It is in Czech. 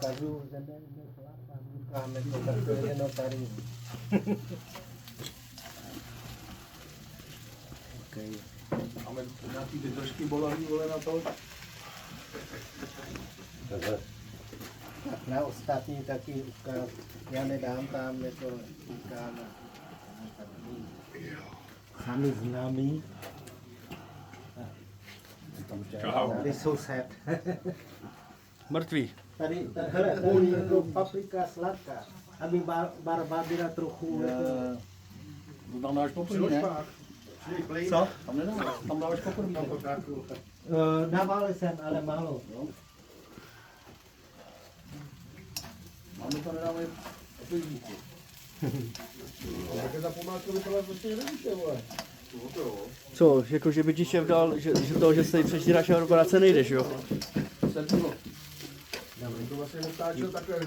Ukazuju, že necháme to takové jenom tady. Okay. Máme nějaký ty trošky bolavý, vole, na to. Tak na ostatní taky ukaz. Já nedám tam, to ukáme. Sami známí. Tady soused. Mrtvý. Tady, hele, tady jako paprika sladká. Aby barva byla trochu... To tam dáš poprvé, ne? Co? Tam nedáš, tam dáváš poprvé. Dával jsem, ale málo. Máme to nedáme opětníku. Také ta pomádka vypadá prostě jednoduše, vole. Co, jako že by ti šéf dal, že že se přeštíráš a do práce nejdeš, jo? Serpilo. To vlastně nestáčel takhle